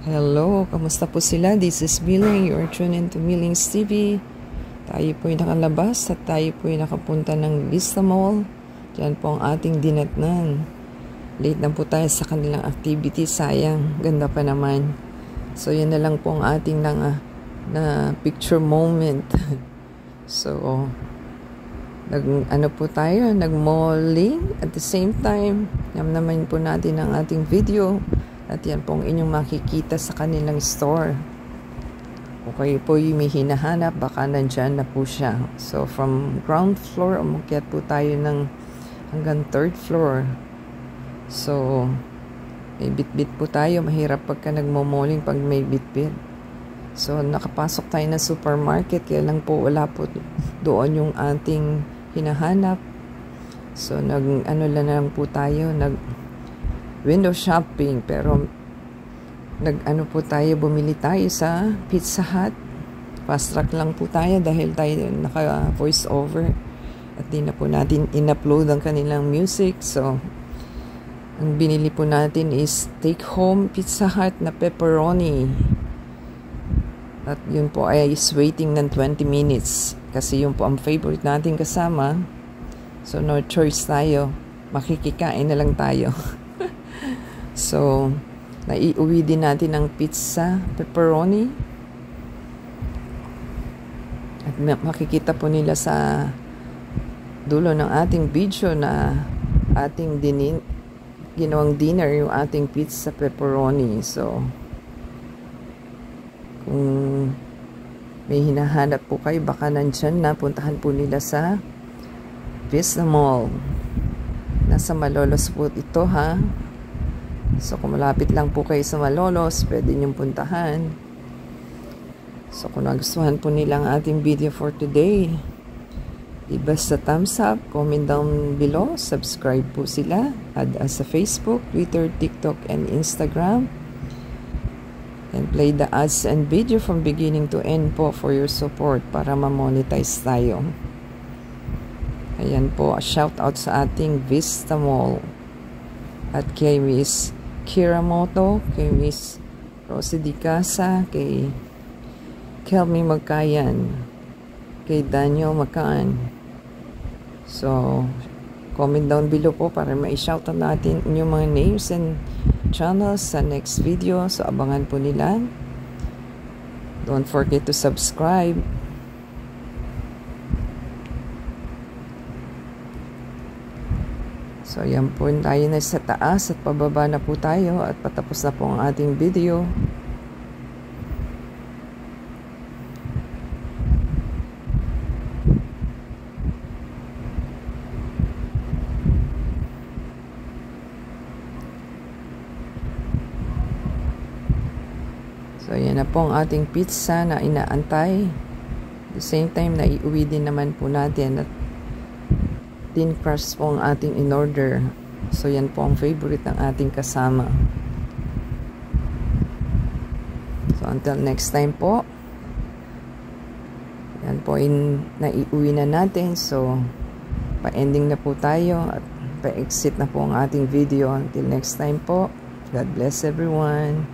Hello, kamusta po sila? This is Milling. You are tuned into Milling's TV. Tayo po ay nakalabas at tayo po ay nakapunta ng Vista Mall. Diyan po ang ating dinatnan. Late na po tayo sa kanilang activity. Sayang, ganda pa naman. So, yan na lang po ang ating na picture moment. So, nag-malling at the same time, naman po natin ang ating video. At yan pong inyong makikita sa kanilang store. Kung kayo po yung may hinahanap, baka nandyan na po siya. So, from ground floor, umakyat po tayo hanggang third floor. So, may bit-bit po tayo. Mahirap pagka nagmo-malling pag may bit-bit. So, nakapasok tayo na supermarket. Kaya lang po, wala po doon yung ating hinahanap. So, lang po tayo, window shopping, pero po tayo, bumili tayo sa Pizza Hut. Fast track lang po tayo dahil tayo naka voice over at di na po natin in-upload ang kanilang music. So, ang binili po natin is take home Pizza Hut na pepperoni. At yun po ay is waiting ng 20 minutes kasi yun po ang favorite natin kasama. So, no choice tayo. Makikikain na lang tayo. So, naiuwi din natin ang pizza, pepperoni. At makikita po nila sa dulo ng ating video na ating ginawang dinner yung ating pizza, pepperoni. So, kung may hinahanap po kayo, baka nandyan na, puntahan po nila sa Vista Mall. Nasa Malolos po ito, ha? So, kung malapit lang po kayo sa Malolos, pwede niyong puntahan. So, kung nagustuhan po nila ang ating video for today, i-basta thumbs up, comment down below, subscribe po sila, add us sa Facebook, Twitter, TikTok, and Instagram. And play the ads and video from beginning to end po for your support para ma-monetize tayo. Ayan po, shout out sa ating Vista Mall. At kay Miss Kiramoto, kay Miss Rosie Di Casa, kay Kelmy Magkayan, kay Daniel Macan. So, comment down below po para ma-shoutout natin inyong mga names and channels sa next video. So, abangan po nila. Don't forget to subscribe. So, yan po tayo na sa taas at pababa na po tayo at patapos na po ang ating video. So, yan na po ang ating pizza na inaantay. At the same time, naiuwi din naman po natin at thin crust po ang ating in-order. So, yan po ang favorite ng ating kasama. So, until next time po. Yan po naiuwi na natin. So, pa-ending na po tayo at pa-exit na po ang ating video. Until next time po. God bless everyone.